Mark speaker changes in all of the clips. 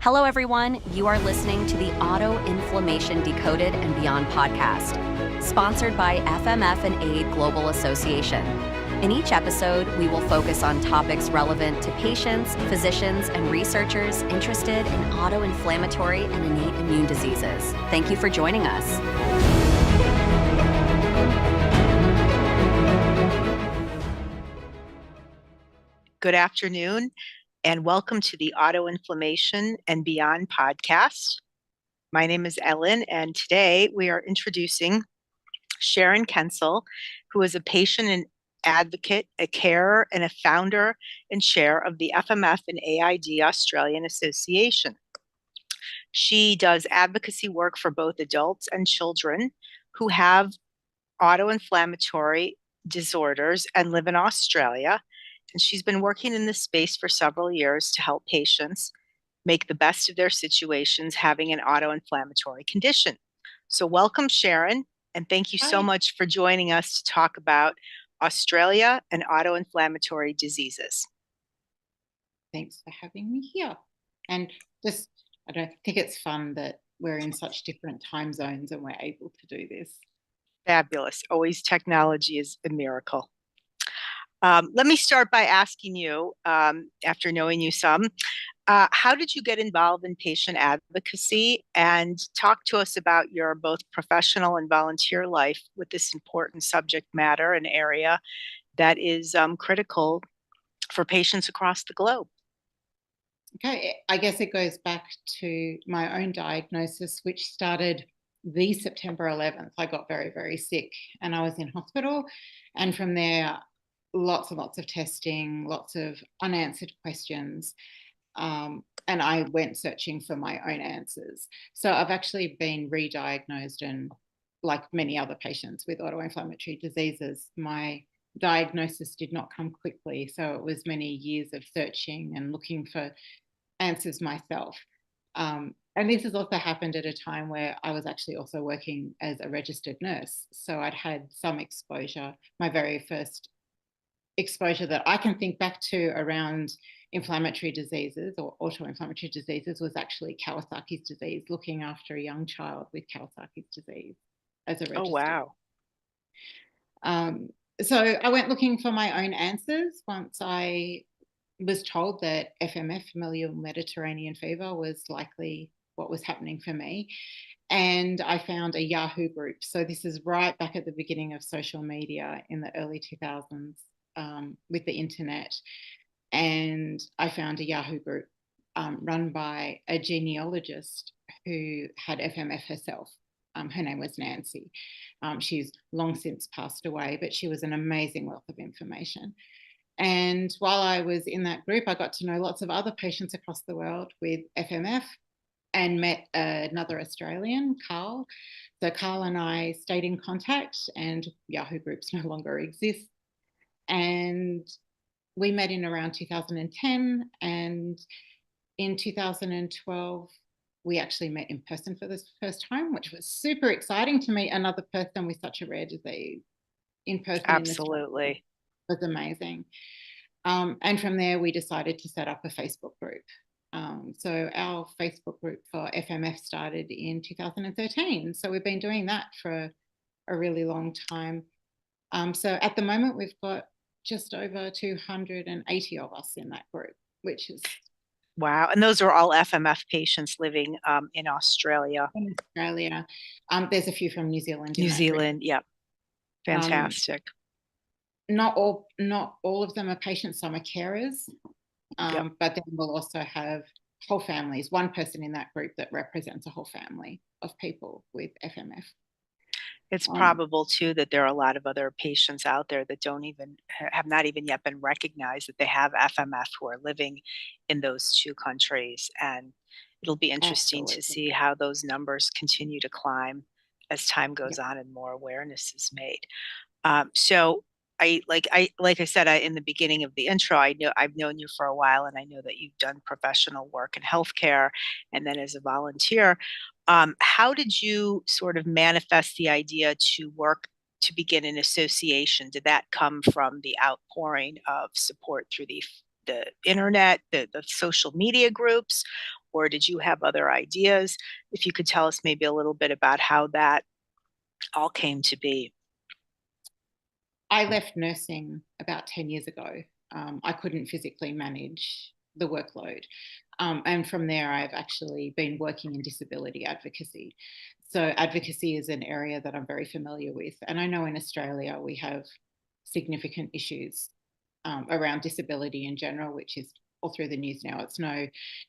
Speaker 1: Hello, everyone. You are listening to the Autoinflammation Decoded and Beyond podcast, sponsored by FMF and AID Global Association. In each episode, we will focus on topics relevant to patients, physicians, and researchers interested in autoinflammatory and innate immune diseases. Thank you for joining us.
Speaker 2: Good afternoon, and welcome to the Autoinflammation and Beyond podcast. My name is Ellen, and today we are introducing Sharon Kensell, who is a patient and advocate, a carer, and a founder and chair of the FMF and AID Australian Association. She does advocacy work for both adults and children who have autoinflammatory disorders and live in Australia. And she's been working in this space for several years to help patients make the best of their situations having an autoinflammatory condition. So welcome, Sharon, and thank you so much for joining us to talk about Australia and autoinflammatory diseases.
Speaker 3: Thanks for having me here. And just, I don't think it's fun that we're in such different time zones and we're able to do this.
Speaker 2: Fabulous. Always technology is a miracle. Let me start by asking you, after knowing you some, how did you get involved in patient advocacy, and talk to us about your both professional and volunteer life with this important subject matter, an area that is critical for patients across the globe?
Speaker 3: Okay, I guess it goes back to my own diagnosis, which started the September 11th. I got very, very sick and I was in hospital, and from there, lots and lots of testing, lots of unanswered questions. And I went searching for my own answers. So I've actually been re-diagnosed, and like many other patients with autoinflammatory diseases, my diagnosis did not come quickly. So it was many years of searching and looking for answers myself. And this has also happened at a time where I was actually also working as a registered nurse. So I'd had some exposure. My very first exposure that I can think back to around inflammatory diseases or autoinflammatory diseases was actually Kawasaki's disease, looking after a young child with Kawasaki's disease as a registered.
Speaker 2: Oh, wow.
Speaker 3: So I went looking for my own answers once I was told that FMF, familial Mediterranean fever, was likely what was happening for me. And I found a Yahoo group. So this is right back at the beginning of social media in the early 2000s. With the internet, and I found a Yahoo group run by a genealogist who had FMF herself. Her name was Nancy. She's long since passed away, but she was an amazing wealth of information. And while I was in that group, I got to know lots of other patients across the world with FMF and met another Australian, Carl. So Carl and I stayed in contact, and Yahoo groups no longer exist. And we met in around 2010, and in 2012 we actually met in person for the first time, which was super exciting to meet another person with such a rare disease in person.
Speaker 2: Absolutely.
Speaker 3: It was amazing. And from there we decided to set up a Facebook group. So our Facebook group for FMF started in 2013. So we've been doing that for a really long time. So at the moment we've got just over 280 of us in that group, which is...
Speaker 2: Wow. And those are all FMF patients living in Australia.
Speaker 3: In Australia. There's a few from New Zealand.
Speaker 2: New Zealand, yeah. Fantastic.
Speaker 3: Not all of them are patients, some are carers. But then we'll also have whole families, one person in that group that represents a whole family of people with FMF.
Speaker 2: It's probable too that there are a lot of other patients out there that have not even yet been recognized that they have FMF, who are living in those two countries. And it'll be interesting to see how those numbers continue to climb as time goes on and more awareness is made. So like I said in the beginning of the intro, I've known you for a while, and I know that you've done professional work in healthcare and then as a volunteer. How did you sort of manifest the idea to work to begin an association? Did that come from the outpouring of support through the internet, the social media groups, or did you have other ideas? If you could tell us maybe a little bit about how that all came to be.
Speaker 3: I left nursing about 10 years ago. I couldn't physically manage the workload. And from there, I've actually been working in disability advocacy. So advocacy is an area that I'm very familiar with. And I know in Australia, we have significant issues around disability in general, which is all through the news now. It's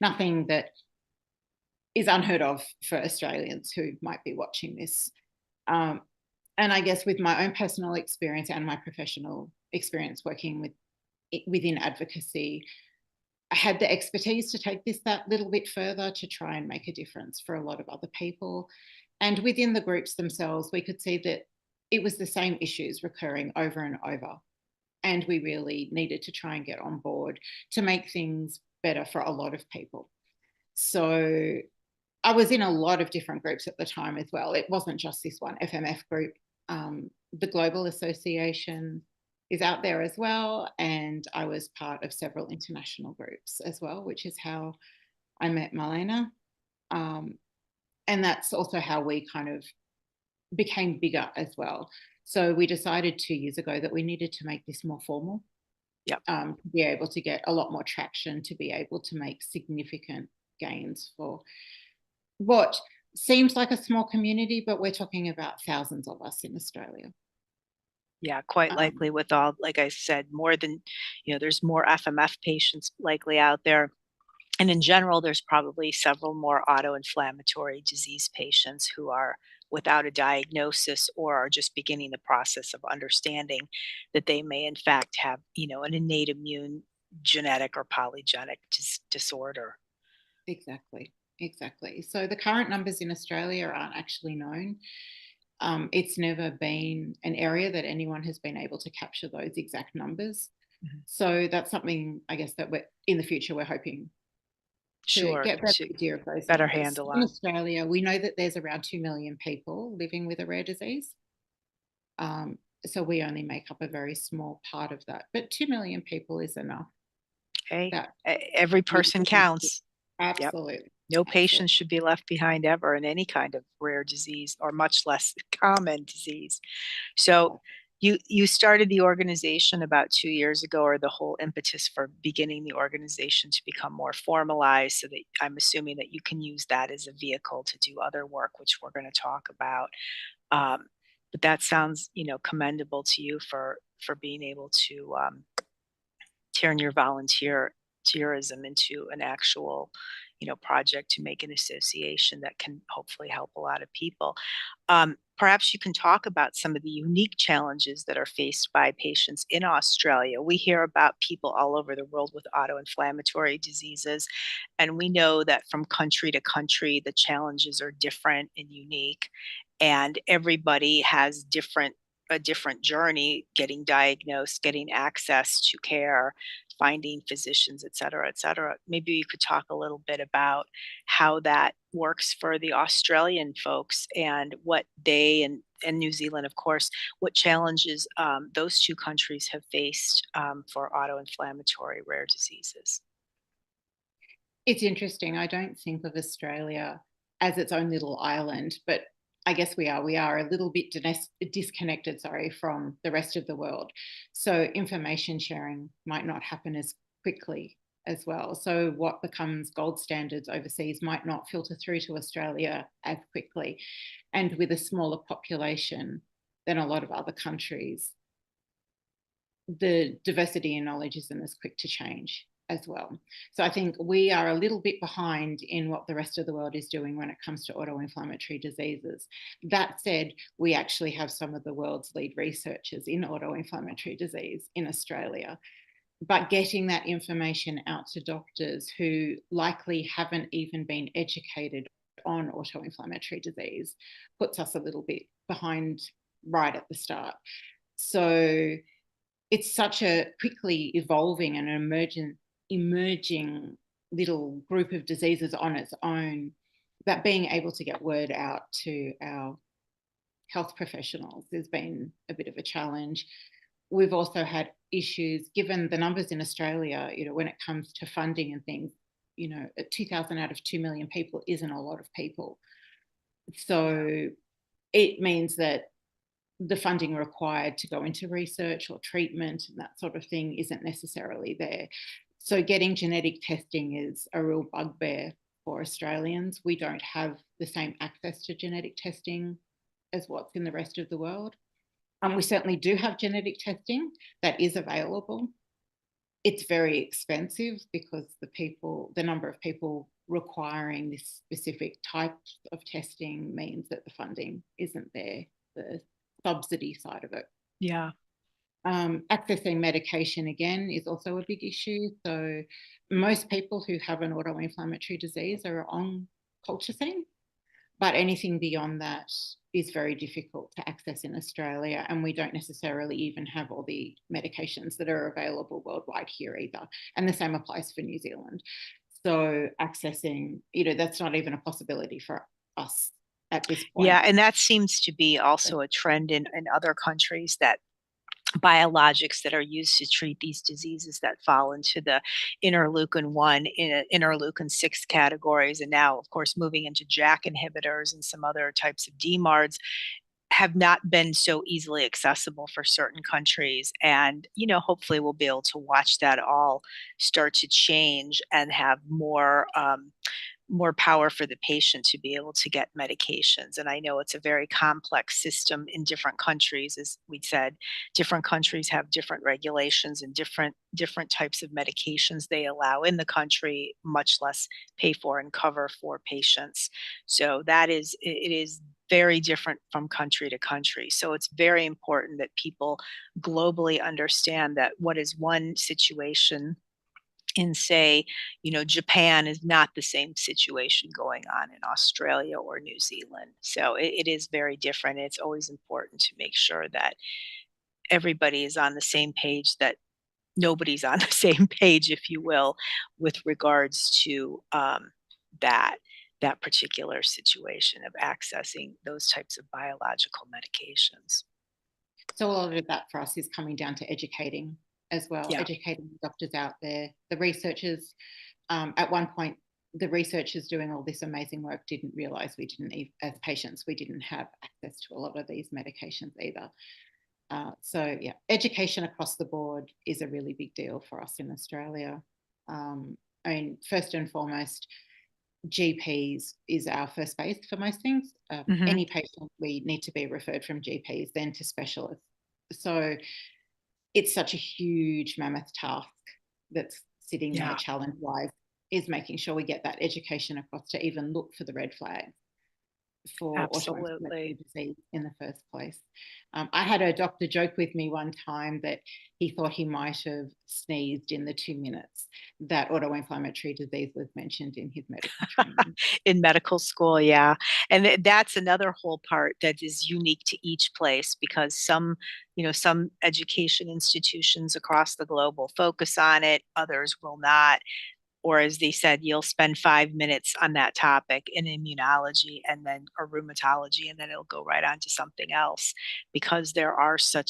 Speaker 3: nothing that is unheard of for Australians who might be watching this. And I guess with my own personal experience and my professional experience working within advocacy, I had the expertise to take this that little bit further to try and make a difference for a lot of other people. And within the groups themselves, we could see that it was the same issues recurring over and over. And we really needed to try and get on board to make things better for a lot of people. So I was in a lot of different groups at the time as well. It wasn't just this one FMF group. The Global Association is out there as well. And I was part of several international groups as well, which is how I met Malena. And that's also how we kind of became bigger as well. So we decided 2 years ago that we needed to make this more formal.
Speaker 2: Yep.
Speaker 3: To be able to get a lot more traction, to be able to make significant gains for what seems like a small community, but we're talking about thousands of us in Australia.
Speaker 2: Yeah, quite likely with all, like I said, more than, there's more FMF patients likely out there. And in general, there's probably several more autoinflammatory disease patients who are without a diagnosis or are just beginning the process of understanding that they may in fact have, an innate immune genetic or polygenic disorder.
Speaker 3: Exactly. So the current numbers in Australia aren't actually known. It's never been an area that anyone has been able to capture those exact numbers.
Speaker 2: Mhm.
Speaker 3: So that's something, I guess, that in the future we're hoping to
Speaker 2: Sure,
Speaker 3: get better
Speaker 2: to
Speaker 3: idea of those
Speaker 2: better
Speaker 3: numbers.
Speaker 2: handle
Speaker 3: In
Speaker 2: on.
Speaker 3: Australia, we know that there's around 2 million people living with a rare disease. So we only make up a very small part of that. But 2 million people is enough.
Speaker 2: Hey,
Speaker 3: That
Speaker 2: every person counts. Yep.
Speaker 3: absolutely.
Speaker 2: No patient should be left behind ever in any kind of rare disease or much less common disease. So you started the organization about 2 years ago, or the whole impetus for beginning the organization to become more formalized, so that I'm assuming that you can use that as a vehicle to do other work, which we're going to talk about. But that sounds, commendable to you for being able to turn your volunteerism into an actual, project to make an association that can hopefully help a lot of people. Perhaps you can talk about some of the unique challenges that are faced by patients in Australia. We hear about people all over the world with autoinflammatory diseases, and we know that from country to country, the challenges are different and unique, and everybody has a different journey getting diagnosed, getting access to care, finding physicians, et cetera, et cetera. Maybe you could talk a little bit about how that works for the Australian folks and what they and New Zealand, of course, what challenges those two countries have faced for autoinflammatory rare diseases.
Speaker 3: It's interesting. I don't think of Australia as its own little island, but I guess we are. We are a little bit disconnected, from the rest of the world. So information sharing might not happen as quickly as well. So what becomes gold standards overseas might not filter through to Australia as quickly. And with a smaller population than a lot of other countries, the diversity in knowledge isn't as quick to change as well. So I think we are a little bit behind in what the rest of the world is doing when it comes to autoinflammatory diseases. That said, we actually have some of the world's lead researchers in autoinflammatory disease in Australia. But getting that information out to doctors who likely haven't even been educated on autoinflammatory disease puts us a little bit behind right at the start. So it's such a quickly evolving and emerging little group of diseases on its own, that being able to get word out to our health professionals has been a bit of a challenge. We've also had issues, given the numbers in Australia, when it comes to funding and things, 2,000 out of 2 million people isn't a lot of people. So it means that the funding required to go into research or treatment and that sort of thing isn't necessarily there. So getting genetic testing is a real bugbear for Australians. We don't have the same access to genetic testing as what's in the rest of the world. We certainly do have genetic testing that is available. It's very expensive because the number of people requiring this specific type of testing means that the funding isn't there, the subsidy side of it.
Speaker 2: Yeah.
Speaker 3: Accessing medication, again, is also a big issue. So most people who have an autoinflammatory disease are on colchicine, but anything beyond that is very difficult to access in Australia, and we don't necessarily even have all the medications that are available worldwide here either. And the same applies for New Zealand. So accessing, that's not even a possibility for us at this point.
Speaker 2: Yeah, and that seems to be also a trend in other countries, that biologics that are used to treat these diseases that fall into the interleukin-1, interleukin-6 categories, and now, of course, moving into JAK inhibitors and some other types of DMARDs, have not been so easily accessible for certain countries. And, hopefully we'll be able to watch that all start to change and have more power for the patient to be able to get medications. And I know it's a very complex system in different countries. As we said, different countries have different regulations and different types of medications they allow in the country, much less pay for and cover for patients. So it is very different from country to country. So it's very important that people globally understand that what is one situation in, say, Japan is not the same situation going on in Australia or New Zealand. So it is very different. It's always important to make sure that everybody is on the same page, that nobody's on the same page, if you will, with regards to that particular situation of accessing those types of biological medications.
Speaker 3: So a lot of that for us is coming down to educating as well, educating doctors out there. The researchers, at one point, the researchers doing all this amazing work didn't realize as patients, we didn't have access to a lot of these medications either. So yeah, education across the board is a really big deal for us in Australia. First and foremost, GPs is our first base for most things. Any patient, we need to be referred from GPs, then to specialists. So it's such a huge mammoth task that's sitting there challenge-wise, is making sure we get that education across to even look for the red flags for autoinflammatory disease in the first place. I had a doctor joke with me one time that he thought he might have sneezed in the 2 minutes that autoinflammatory disease was mentioned in his medical training.
Speaker 2: In medical school, yeah. And that's another whole part that is unique to each place, because some education institutions across the globe will focus on it, others will not. Or as they said, you'll spend 5 minutes on that topic in immunology or rheumatology, and then it'll go right on to something else, because there are so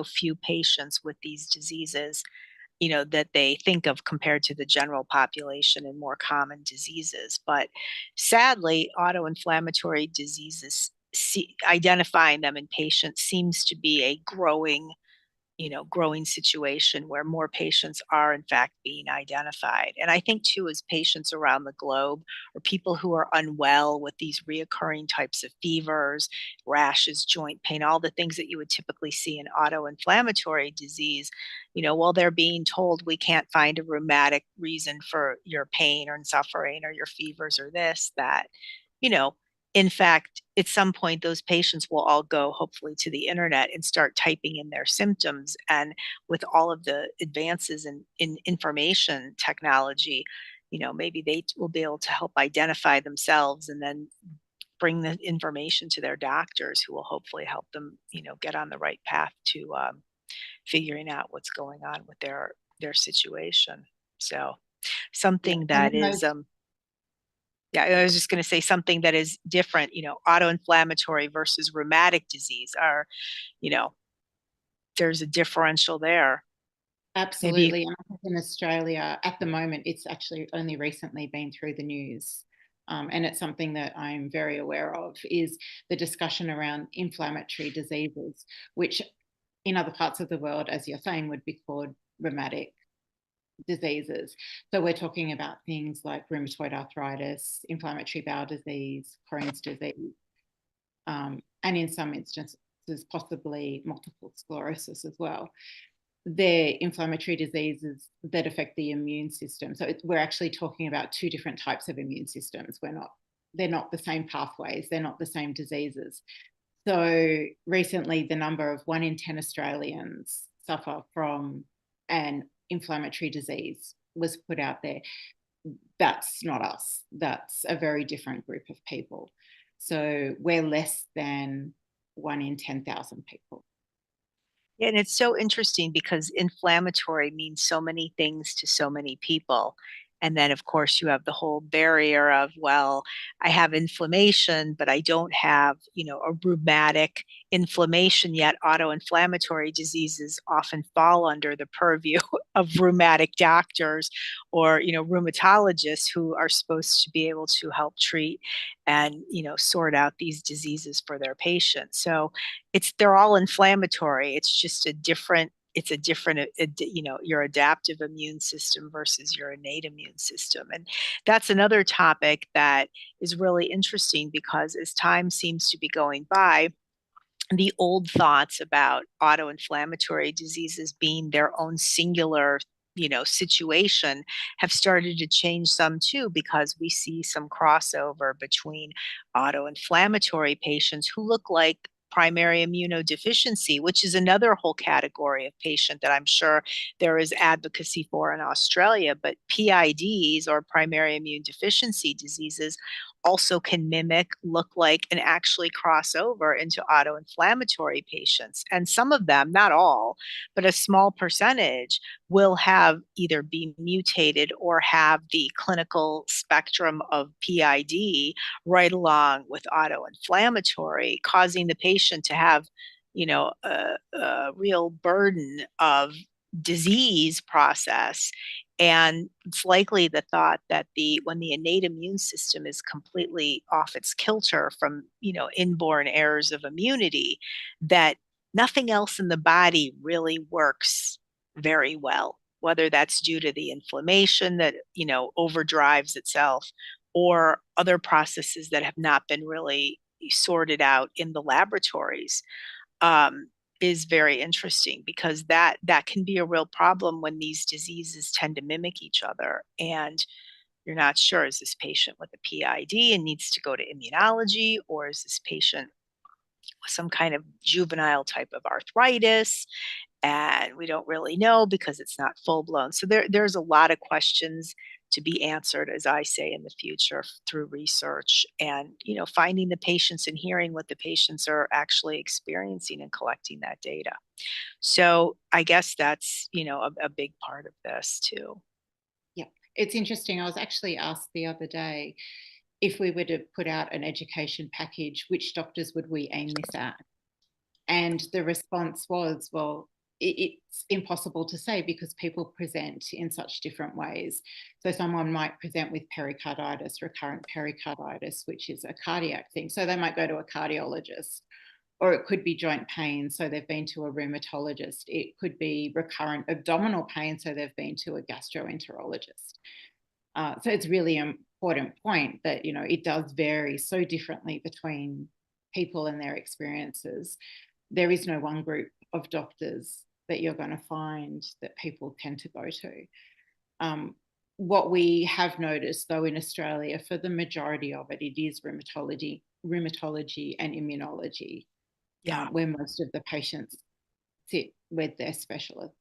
Speaker 2: few patients with these diseases, that they think of compared to the general population and more common diseases. But sadly, autoinflammatory diseases, identifying them in patients seems to be a growing situation where more patients are in fact being identified. And I think too, as patients around the globe, or people who are unwell with these reoccurring types of fevers, rashes, joint pain, all the things that you would typically see in autoinflammatory disease, while they're being told we can't find a rheumatic reason for your pain or suffering or your fevers or this, that, in fact, at some point, those patients will all go, hopefully, to the internet and start typing in their symptoms. And with all of the advances in information technology, maybe they will be able to help identify themselves and then bring the information to their doctors, who will hopefully help them, get on the right path to figuring out what's going on with their situation. So something that is... Yeah, I was just going to say something that is different, autoinflammatory versus rheumatic disease there's a differential there. Maybe,
Speaker 3: Absolutely. And I think in Australia, at the moment, it's actually only recently been through the news. And it's something that I'm very aware of, is the discussion around inflammatory diseases, which in other parts of the world, as you're saying, would be called rheumatic diseases. So we're talking about things like rheumatoid arthritis, inflammatory bowel disease, Crohn's disease, and in some instances, possibly multiple sclerosis as well. They're inflammatory diseases that affect the immune system. So we're actually talking about two different types of immune systems. They're not the same pathways. They're not the same diseases. So recently, the number of 1 in 10 Australians suffer from an inflammatory disease was put out there. That's not us. That's a very different group of people. So we're less than 1 in 10,000 people.
Speaker 2: yeah, and it's so interesting because inflammatory means so many things to so many people. And then, of course, you have the whole barrier of, well, I have inflammation, but I don't have, a rheumatic inflammation yet. Autoinflammatory diseases often fall under the purview of rheumatic doctors or, rheumatologists who are supposed to be able to help treat and, sort out these diseases for their patients. So they're all inflammatory. It's a different, your adaptive immune system versus your innate immune system. And that's another topic that is really interesting because as time seems to be going by, the old thoughts about autoinflammatory diseases being their own singular situation have started to change some too, because we see some crossover between autoinflammatory patients who look like primary immunodeficiency, which is another whole category of patient that I'm sure there is advocacy for in Australia. But PIDs, or primary immune deficiency diseases, also can mimic, look like, and actually cross over into autoinflammatory patients. And some of them, not all, but a small percentage, will have either be mutated or have the clinical spectrum of PID right along with autoinflammatory, causing the patient to have, a real burden of disease process. And it's likely the thought that when the innate immune system is completely off its kilter from, inborn errors of immunity, that nothing else in the body really works very well, whether that's due to the inflammation that, overdrives itself, or other processes that have not been really sorted out in the laboratories. Is very interesting, because that can be a real problem when these diseases tend to mimic each other and you're not sure, is this patient with a PID and needs to go to immunology, or is this patient with some kind of juvenile type of arthritis, and we don't really know because it's not full blown. So there's a lot of questions to be answered, as I say, in the future through research and, finding the patients and hearing what the patients are actually experiencing and collecting that data. So I guess that's, a big part of this too.
Speaker 3: Yeah, it's interesting. I was actually asked the other day, if we were to put out an education package, which doctors would we aim this at? And the response was, well, it's impossible to say because people present in such different ways. So someone might present with pericarditis, recurrent pericarditis, which is a cardiac thing. So they might go to a cardiologist, or it could be joint pain. So they've been to a rheumatologist. It could be recurrent abdominal pain. So they've been to a gastroenterologist. So it's really an important point that, it does vary so differently between people and their experiences. There is no one group of doctors that you're going to find that people tend to go to. What we have noticed, though, in Australia, for the majority of it, it is rheumatology and immunology,
Speaker 2: Yeah.
Speaker 3: where most of the patients sit with their specialists.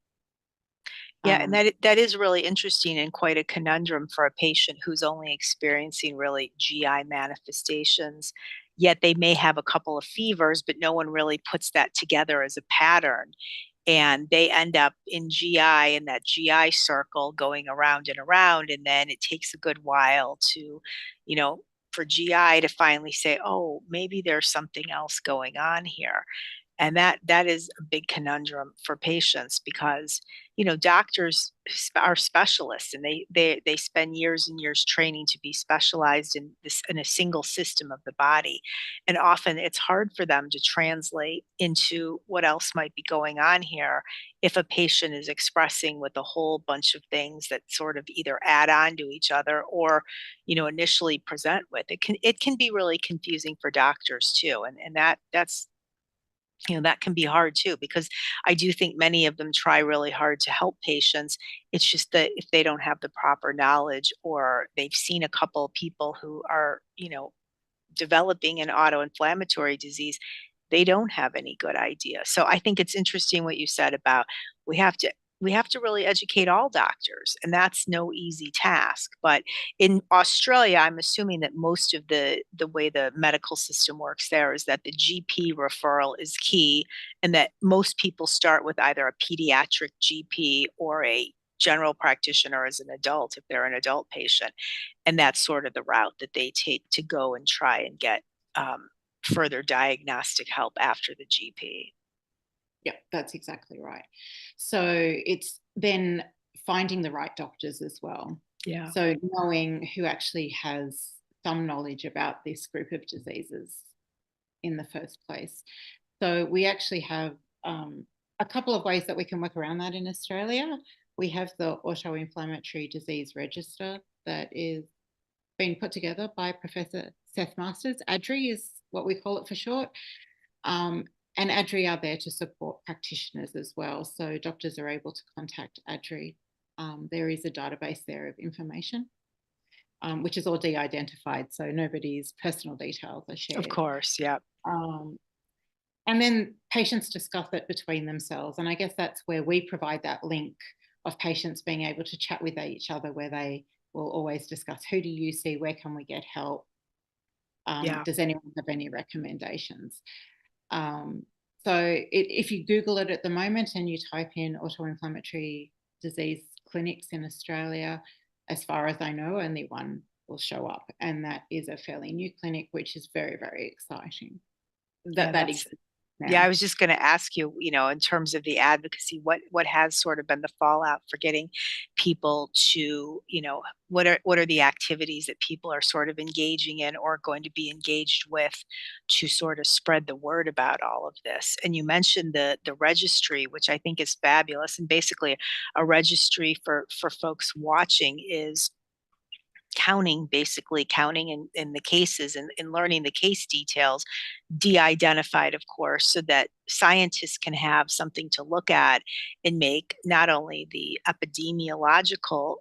Speaker 2: Yeah, and that is really interesting and quite a conundrum for a patient who's only experiencing really GI manifestations, yet they may have a couple of fevers, but no one really puts that together as a pattern. And they end up in GI, in that GI circle, going around and around. And then it takes a good while to, for GI to finally say, oh, maybe there's something else going on here. And that is a big conundrum for patients because, doctors are specialists, and they spend years and years training to be specialized in a single system of the body. And often it's hard for them to translate into what else might be going on here if a patient is expressing with a whole bunch of things that sort of either add on to each other or, initially present with. It can be really confusing for doctors too. And that's that can be hard too, because I do think many of them try really hard to help patients. It's just that if they don't have the proper knowledge, or they've seen a couple of people who are, developing an autoinflammatory disease, they don't have any good idea. So I think it's interesting what you said about we have to we have to really educate all doctors, and that's no easy task. But in Australia, I'm assuming that most of the way the medical system works there is that the GP referral is key, and that most people start with either a pediatric GP or a general practitioner as an adult if they're an adult patient, and that's sort of the route that they take to go and try and get further diagnostic help after the GP.
Speaker 3: Yeah, that's exactly right. So it's then finding the right doctors as well.
Speaker 2: Yeah.
Speaker 3: So knowing who actually has some knowledge about this group of diseases in the first place. So we actually have a couple of ways that we can work around that in Australia. We have the Autoinflammatory Disease Register that is being put together by Professor Seth Masters. ADRI is what we call it for short. And ADRI are there to support practitioners as well. So doctors are able to contact ADRI. There is a database there of information, which is all de-identified, so nobody's personal details are shared.
Speaker 2: Of course, yeah.
Speaker 3: And then patients discuss it between themselves. And I guess that's where we provide that link of patients being able to chat with each other, where they will always discuss, who do you see, where can we get help? Does anyone have any recommendations? If you Google it at the moment and you type in autoinflammatory disease clinics in Australia, as far as I know, only one will show up. And that is a fairly new clinic, which is very, very exciting. That exists now.
Speaker 2: Yeah, I was just going to ask you, in terms of the advocacy, what has sort of been the fallout for getting people to, what are the activities that people are sort of engaging in or going to be engaged with to sort of spread the word about all of this? And you mentioned the registry, which I think is fabulous. And basically a registry for folks watching is counting in the cases and learning the case details, de-identified, of course, so that scientists can have something to look at and make not only the epidemiological,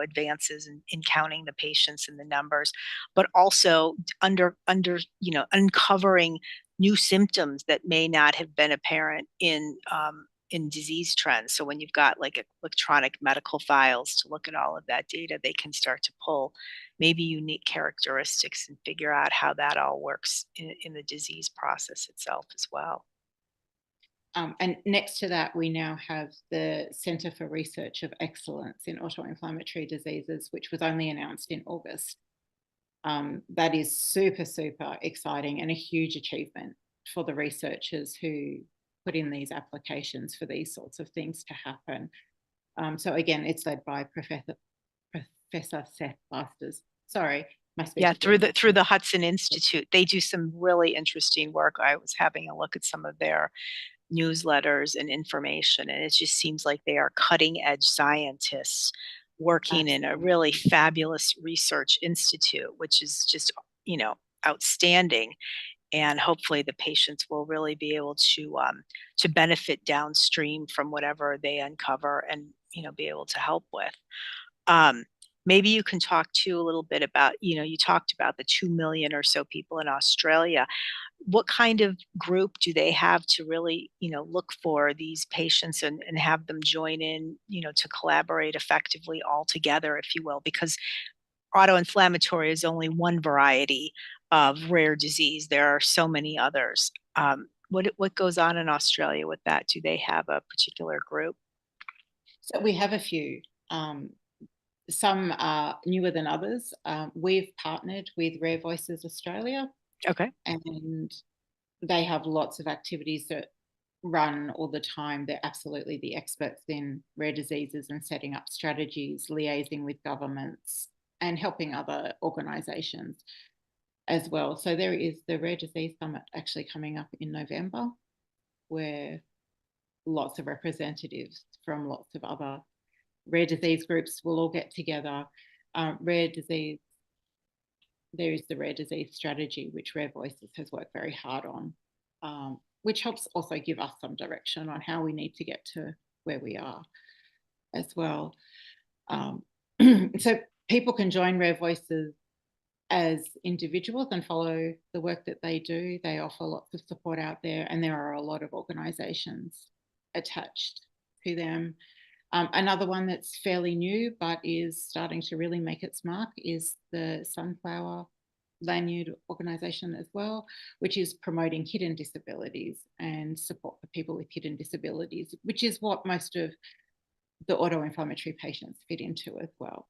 Speaker 2: advances in counting the patients and the numbers, but also uncovering new symptoms that may not have been apparent in disease trends. So when you've got like electronic medical files to look at all of that data, they can start to pull maybe unique characteristics and figure out how that all works in the disease process itself as well.
Speaker 3: And next to that, we now have the Centre for Research of Excellence in Autoinflammatory Diseases, which was only announced in August. That is super, super exciting and a huge achievement for the researchers who put in these applications for these sorts of things to happen. So again, it's led by Professor Seth Masters. Sorry, my speech.
Speaker 2: Yeah, through the Hudson Institute, they do some really interesting work. I was having a look at some of their newsletters and information, and it just seems like they are cutting edge scientists working in a really fabulous research institute, which is just, outstanding. And hopefully the patients will really be able to benefit downstream from whatever they uncover and, be able to help with. Maybe you can talk too a little bit about, you talked about the 2 million or so people in Australia. What kind of group do they have to really, look for these patients and have them join in, to collaborate effectively all together, if you will? Because autoinflammatory is only one variety of rare disease. There are so many others. What goes on in Australia with that? Do they have a particular group?
Speaker 3: So we have a few. Some are newer than others. We've partnered with Rare Voices Australia.
Speaker 2: Okay.
Speaker 3: And they have lots of activities that run all the time. They're absolutely the experts in rare diseases and setting up strategies, liaising with governments, and helping other organisations as well. So there is the Rare Disease Summit actually coming up in November, where lots of representatives from lots of other rare disease groups will all get together. Rare disease, there is the rare disease strategy, which Rare Voices has worked very hard on, which helps also give us some direction on how we need to get to where we are as well. So people can join Rare Voices as individuals and follow the work that they do. They offer lots of support out there, and there are a lot of organisations attached to them. Another one that's fairly new but is starting to really make its mark is the Sunflower Lanyard organisation as well, which is promoting hidden disabilities and support for people with hidden disabilities, which is what most of the autoinflammatory patients fit into as well.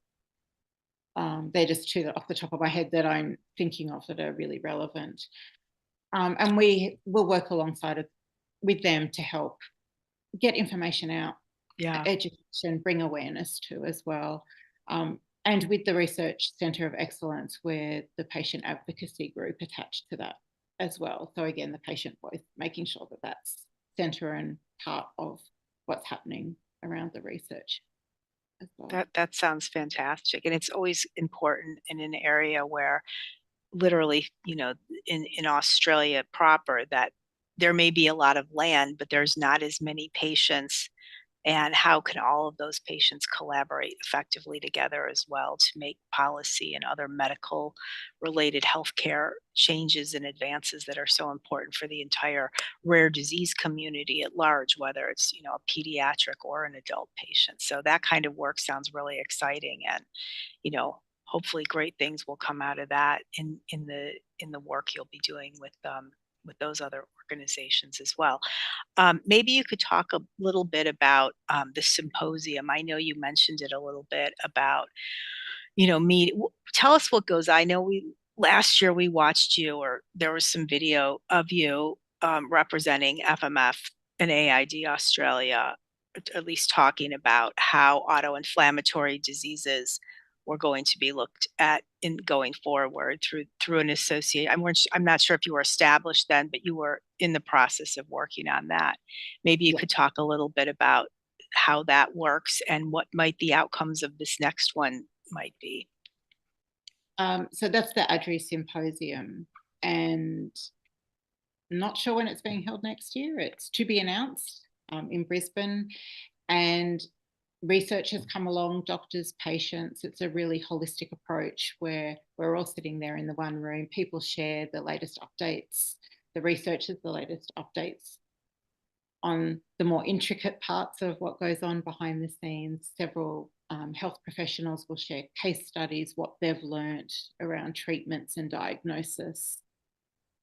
Speaker 3: They're just two that off the top of my head that I'm thinking of that are really relevant. And we will work alongside with them to help get information out, education, bring awareness to as well. And with the Research Centre of Excellence, we're the patient advocacy group attached to that as well. So again, the patient voice, making sure that that's centre and part of what's happening around the research as well.
Speaker 2: That sounds fantastic. And it's always important in an area where literally, in Australia proper, that there may be a lot of land, but there's not as many patients. And how can all of those patients collaborate effectively together as well to make policy and other medical related healthcare changes and advances that are so important for the entire rare disease community at large, whether it's, a pediatric or an adult patient. So that kind of work sounds really exciting, and, hopefully great things will come out of that in the work you'll be doing with those other organizations as well. Maybe you could talk a little bit about the symposium. I know you mentioned it a little bit about, tell us what goes. I know last year we watched you, or there was some video of you representing FMF and AID Australia, at least talking about how autoinflammatory diseases were going to be looked at in going forward through an association. I'm not sure if you were established then, but you were in the process of working on that. Maybe you could talk a little bit about how that works and what might the outcomes of this next one might be.
Speaker 3: So that's the ADRI Symposium, and I'm not sure when it's being held next year. It's to be announced in Brisbane, and research has come along, doctors, patients. It's a really holistic approach where we're all sitting there in the one room. People share the latest updates, the researchers, the latest updates on the more intricate parts of what goes on behind the scenes. Several health professionals will share case studies, what they've learnt around treatments and diagnosis.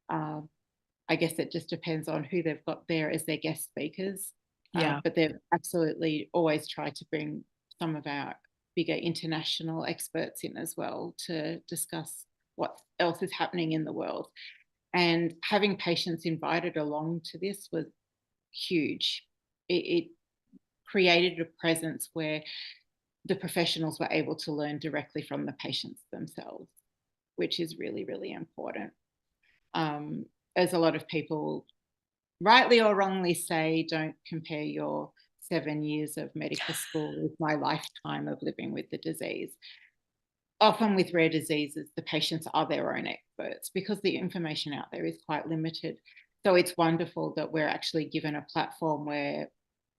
Speaker 3: I guess it just depends on who they've got there as their guest speakers. But they've absolutely always tried to bring some of our bigger international experts in as well to discuss what else is happening in the world. And having patients invited along to this was huge. It created a presence where the professionals were able to learn directly from the patients themselves, which is really, really important. As a lot of people rightly or wrongly say, don't compare your 7 years of medical school with my lifetime of living with the disease. Often with rare diseases, the patients are their own experts because the information out there is quite limited. So it's wonderful that we're actually given a platform where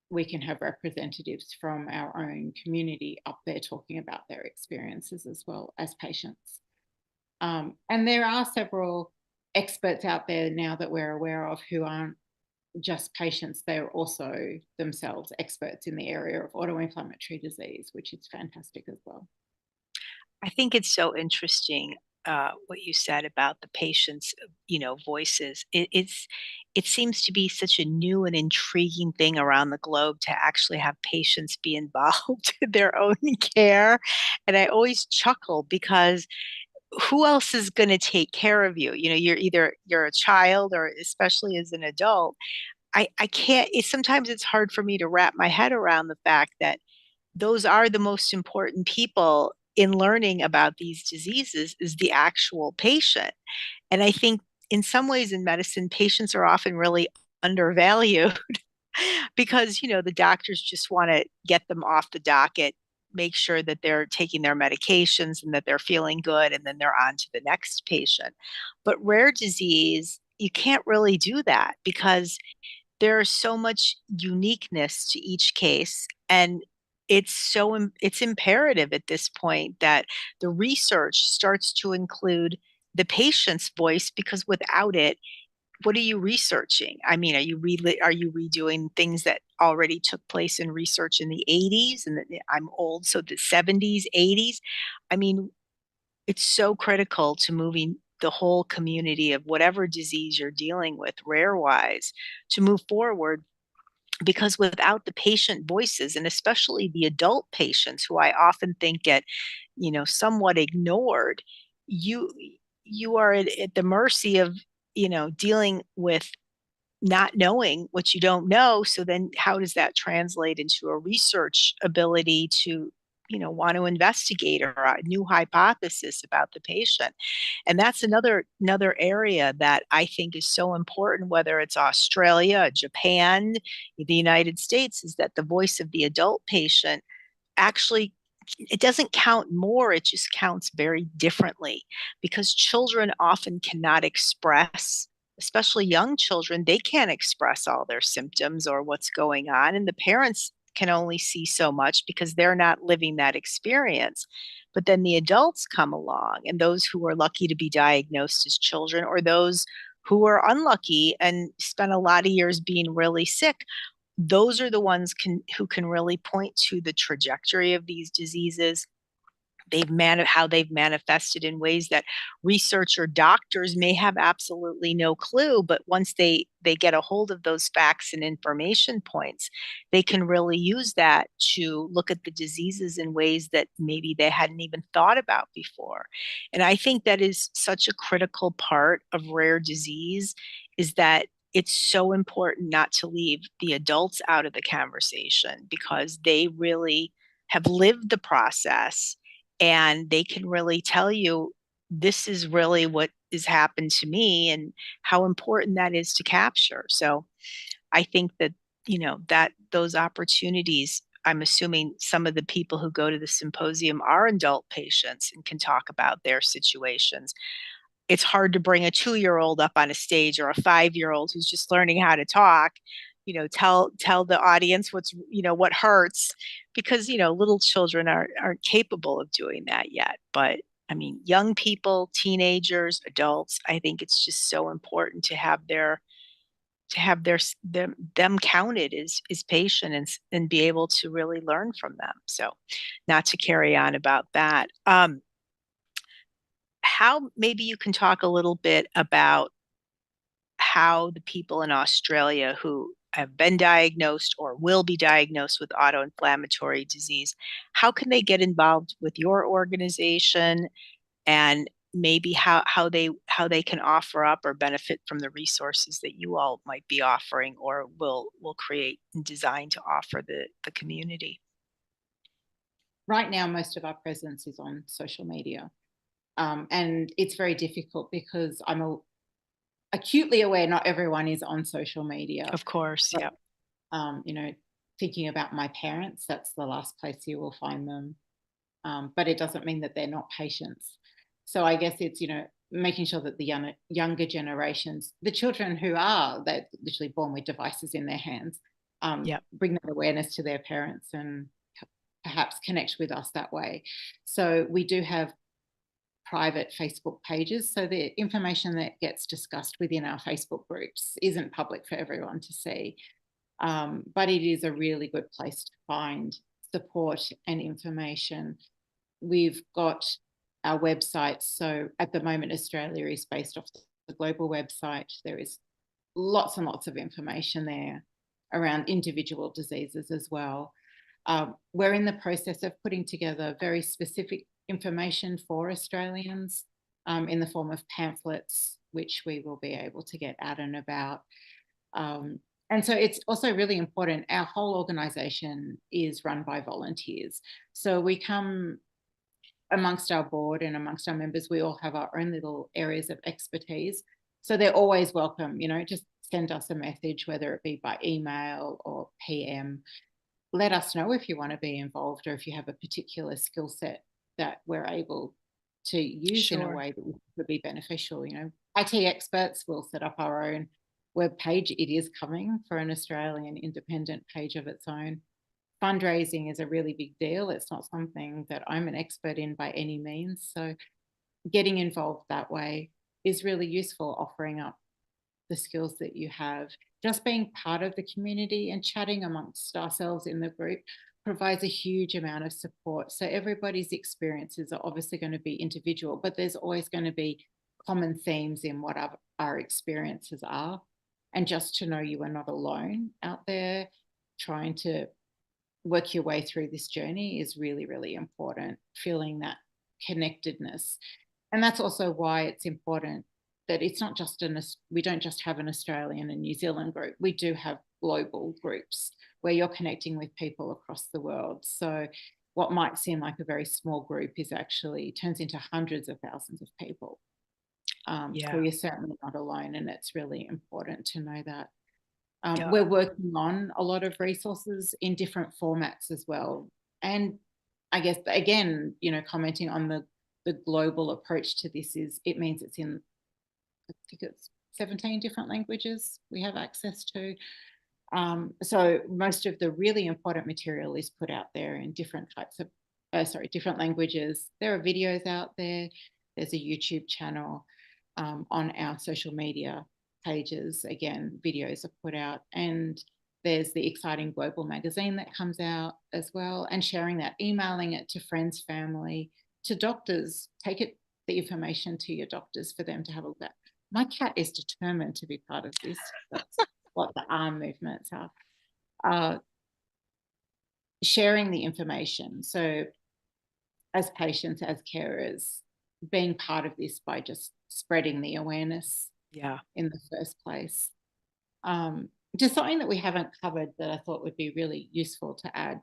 Speaker 3: we can have representatives from our own community up there talking about their experiences as well as patients. And there are several experts out there now that we're aware of who aren't just patients, they're also themselves experts in the area of autoinflammatory disease, which is fantastic as well.
Speaker 2: I think it's so interesting what you said about the patients, voices. It seems to be such a new and intriguing thing around the globe to actually have patients be involved in their own care. And I always chuckle because who else is going to take care of you? You're a child, or especially as an adult. I can't, sometimes it's hard for me to wrap my head around the fact that those are the most important people in learning about these diseases is the actual patient. And I think in some ways in medicine, patients are often really undervalued because, the doctors just want to get them off the docket, make sure that they're taking their medications and that they're feeling good, and then they're on to the next patient. But rare disease, you can't really do that because there's so much uniqueness to each case, and it's imperative at this point that the research starts to include the patient's voice, because without it, what are you researching? I mean, are you redoing things that already took place in research in the 80s? And I'm old, so the 70s, 80s. I mean, it's so critical to moving the whole community of whatever disease you're dealing with, rare wise, to move forward, because without the patient voices, and especially the adult patients who I often think get, somewhat ignored, you you are at the mercy of, dealing with not knowing what you don't know. So then how does that translate into a research ability to, want to investigate or a new hypothesis about the patient? And that's another area that I think is so important, whether it's Australia, Japan, the United States, is that the voice of the adult patient actually, it doesn't count more, it just counts very differently, because children often cannot express, especially young children, they can't express all their symptoms or what's going on, and the parents can only see so much because they're not living that experience. But then the adults come along, and those who are lucky to be diagnosed as children, or those who are unlucky and spend a lot of years being really sick, those are the ones who can really point to the trajectory of these diseases. How they've manifested in ways that research or doctors may have absolutely no clue, but once they get a hold of those facts and information points, they can really use that to look at the diseases in ways that maybe they hadn't even thought about before. And I think that is such a critical part of rare disease, is that it's so important not to leave the adults out of the conversation, because they really have lived the process, and they can really tell you, this is really what has happened to me, and how important that is to capture. So I think that, that those opportunities, I'm assuming some of the people who go to the symposium are adult patients and can talk about their situations. It's hard to bring a 2-year-old up on a stage, or a 5-year-old who's just learning how to talk, tell the audience what hurts, because little children aren't capable of doing that yet. But I mean, young people, teenagers, adults, I think it's just so important to have them counted as patient, and be able to really learn from them. So not to carry on about that. How maybe you can talk a little bit about how the people in Australia who have been diagnosed or will be diagnosed with autoinflammatory disease, how can they get involved with your organization, and maybe how they can offer up or benefit from the resources that you all might be offering, or will create and design to offer the community?
Speaker 3: Right now, most of our presence is on social media. And it's very difficult because I'm acutely aware not everyone is on social media.
Speaker 2: Of course,
Speaker 3: But,
Speaker 2: yeah.
Speaker 3: Thinking about my parents, that's the last place you will find them. But it doesn't mean that they're not patients. So I guess it's, making sure that the younger generations, the children who are, they're literally born with devices in their hands,
Speaker 2: Yep.
Speaker 3: bring that awareness to their parents and perhaps connect with us that way. So we do have private Facebook pages. So the information that gets discussed within our Facebook groups isn't public for everyone to see. But it is a really good place to find support and information. We've got our website. So at the moment, Australia is based off the global website. There is lots and lots of information there around individual diseases as well. We're in the process of putting together very specific information for Australians in the form of pamphlets, which we will be able to get out and about. And so it's also really important. Our whole organisation is run by volunteers. So we come amongst our board and amongst our members, we all have our own little areas of expertise. So they're always welcome, just send us a message, whether it be by email or PM. Let us know if you want to be involved or if you have a particular skill set that we're able to use in a way that would be beneficial. IT experts will set up our own web page. It is coming for an Australian independent page of its own. Fundraising is a really big deal. It's not something that I'm an expert in by any means. So getting involved that way is really useful, offering up the skills that you have. Just being part of the community and chatting amongst ourselves in the group provides a huge amount of support. So everybody's experiences are obviously going to be individual, but there's always going to be common themes in what our experiences are. And just to know you are not alone out there trying to work your way through this journey is really, really important, feeling that connectedness. And that's also why it's important that it's not just we don't just have an Australian and New Zealand group. We do have global groups where you're connecting with people across the world. So what might seem like a very small group is actually turns into hundreds of thousands of people. So you're certainly not alone, and it's really important to know that. We're working on a lot of resources in different formats as well. And I guess, again, commenting on the global approach to this it means it's in, I think it's 17 different languages we have access to. So most of the really important material is put out there in different languages. There are videos out there. There's a YouTube channel. On our social media pages, again, videos are put out, and there's the exciting global magazine that comes out as well, and sharing that, emailing it to friends, family, to doctors. Take the information to your doctors for them to have a look at. My cat is determined to be part of this. That's what the arm movements are. Sharing the information. So as patients, as carers, being part of this by just spreading the awareness in the first place. Just something that we haven't covered that I thought would be really useful to add.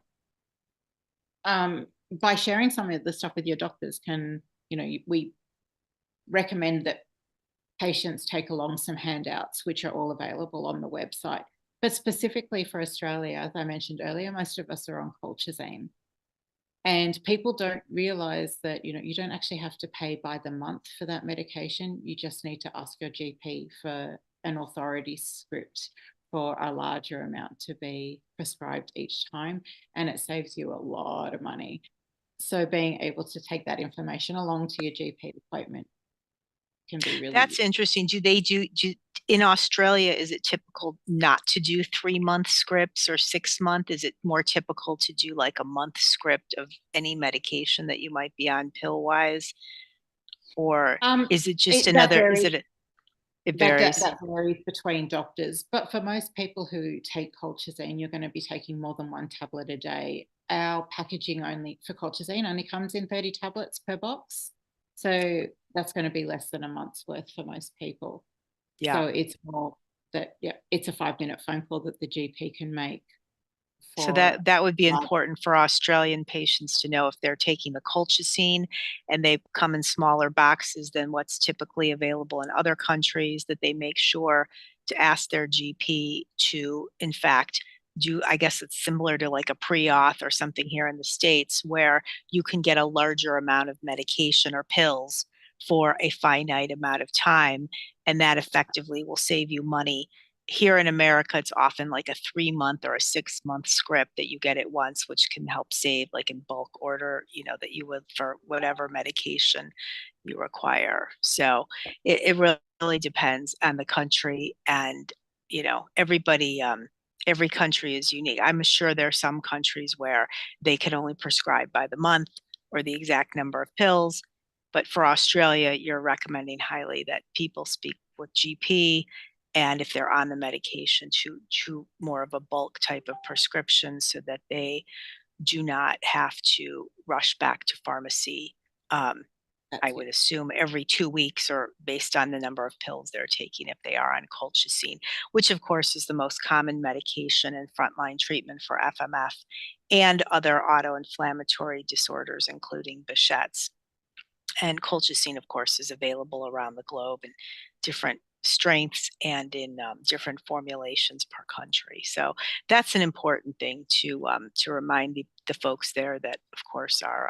Speaker 3: By sharing some of the stuff with your doctors we recommend that patients take along some handouts, which are all available on the website. But specifically for Australia, as I mentioned earlier, most of us are on colchicine. And people don't realize that, you don't actually have to pay by the month for that medication. You just need to ask your GP for an authority script for a larger amount to be prescribed each time. And it saves you a lot of money. So being able to take that information along to your GP appointment can be really
Speaker 2: That's interesting. Do they do in Australia, is it typical not to do 3-month scripts or 6-month? Is it more typical to do like a month script of any medication that you might be on pill wise? Or is it just another, it varies?
Speaker 3: That varies between doctors. But for most people who take colchicine, you're going to be taking more than one tablet a day. Our packaging for colchicine only comes in 30 tablets per box. So that's going to be less than a month's worth for most people. So it's more that, it's a 5-minute phone call that the GP can make.
Speaker 2: So that would be important for Australian patients to know if they're taking the colchicine and they come in smaller boxes than what's typically available in other countries, that they make sure to ask their GP to, in fact, I guess it's similar to like a pre-auth or something here in the States, where you can get a larger amount of medication or pills for a finite amount of time, and that effectively will save you money. Here in America, it's often like a 3-month or a 6-month script that you get at once, which can help save, like in bulk order, that you would for whatever medication you require. So it really depends on the country, and everybody, every country is unique. I'm sure there are some countries where they can only prescribe by the month or the exact number of pills. But for Australia, you're recommending highly that people speak with GP, and if they're on the medication, to more of a bulk type of prescription, so that they do not have to rush back to pharmacy I would assume every 2 weeks, or based on the number of pills they're taking if they are on colchicine, which of course is the most common medication and frontline treatment for FMF and other autoinflammatory disorders, including Behçet's. And colchicine, of course, is available around the globe in different strengths and in different formulations per country. So that's an important thing to remind the folks there that, of course, are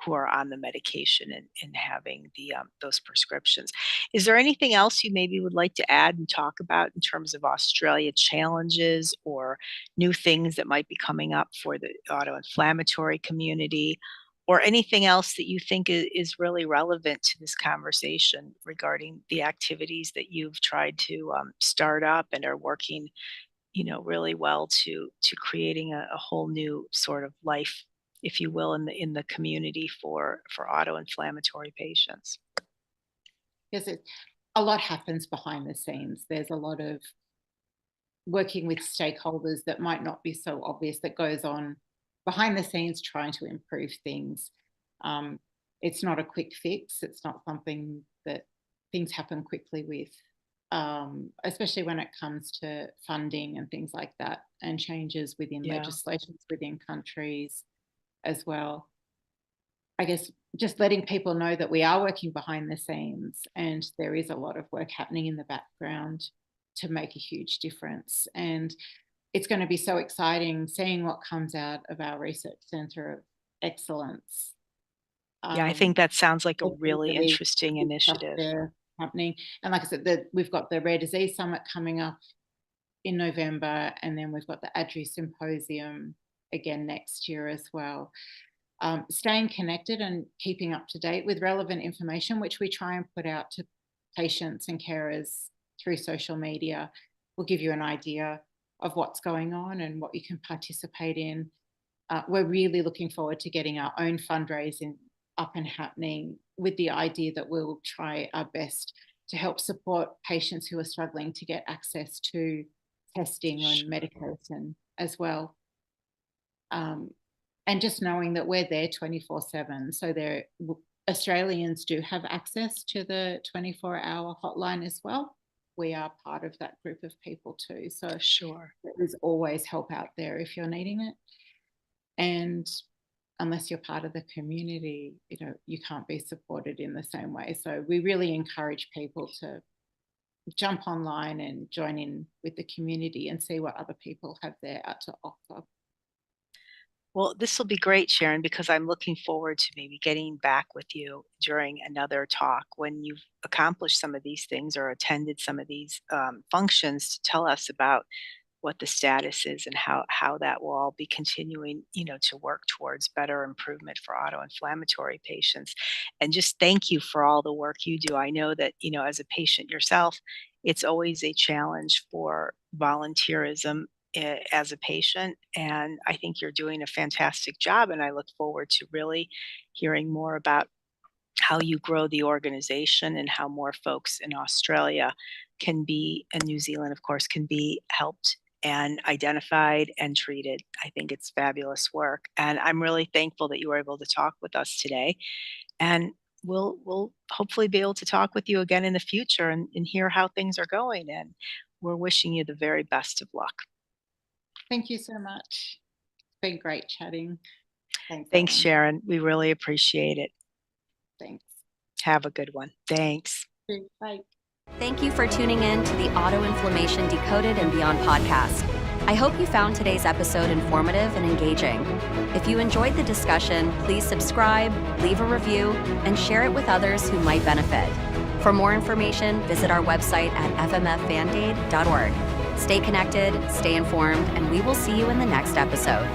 Speaker 2: who are on the medication and having those prescriptions. Is there anything else you maybe would like to add and talk about in terms of Australia challenges or new things that might be coming up for the autoinflammatory community? Or anything else that you think is really relevant to this conversation regarding the activities that you've tried to start up and are working, really well to creating a whole new sort of life, if you will, in the community for autoinflammatory patients?
Speaker 3: Yes, a lot happens behind the scenes. There's a lot of working with stakeholders that might not be so obvious that goes on behind the scenes, trying to improve things. It's not a quick fix. It's not something that things happen quickly with, especially when it comes to funding and things like that, and changes within legislations within countries as well. I guess just letting people know that we are working behind the scenes and there is a lot of work happening in the background to make a huge difference. And it's going to be so exciting seeing what comes out of our research centre of excellence.
Speaker 2: Yeah, I think that sounds like a really interesting initiative
Speaker 3: happening. And like I said, we've got the Rare Disease Summit coming up in November, and then we've got the ADRI Symposium again next year as well. Staying connected and keeping up to date with relevant information, which we try and put out to patients and carers through social media, will give you an idea of what's going on and what you can participate in. We're really looking forward to getting our own fundraising up and happening, with the idea that we'll try our best to help support patients who are struggling to get access to testing and medication as well. And just knowing that we're there 24/7. So Australians do have access to the 24-hour hotline as well. We are part of that group of people too. So
Speaker 2: sure,
Speaker 3: there's always help out there if you're needing it. And unless you're part of the community, you can't be supported in the same way. So we really encourage people to jump online and join in with the community and see what other people have there to offer.
Speaker 2: Well, this will be great, Sharon, because I'm looking forward to maybe getting back with you during another talk when you've accomplished some of these things or attended some of these functions, to tell us about what the status is and how that will all be continuing, to work towards better improvement for autoinflammatory patients. And just thank you for all the work you do. I know that, as a patient yourself, it's always a challenge for volunteerism as a patient, and I think you're doing a fantastic job, and I look forward to really hearing more about how you grow the organization and how more folks in Australia and New Zealand, of course, can be helped and identified and treated. I think it's fabulous work, and I'm really thankful that you were able to talk with us today, and we'll hopefully be able to talk with you again in the future and hear how things are going, and we're wishing you the very best of luck.
Speaker 3: Thank you so much. It's been great chatting.
Speaker 2: Thanks, Sharon. We really appreciate it.
Speaker 3: Thanks.
Speaker 2: Have a good one. Thanks.
Speaker 3: Bye.
Speaker 1: Thank you for tuning in to the Autoinflammation Decoded and Beyond podcast. I hope you found today's episode informative and engaging. If you enjoyed the discussion, please subscribe, leave a review, and share it with others who might benefit. For more information, visit our website at fmfaid.org. Stay connected, stay informed, and we will see you in the next episode.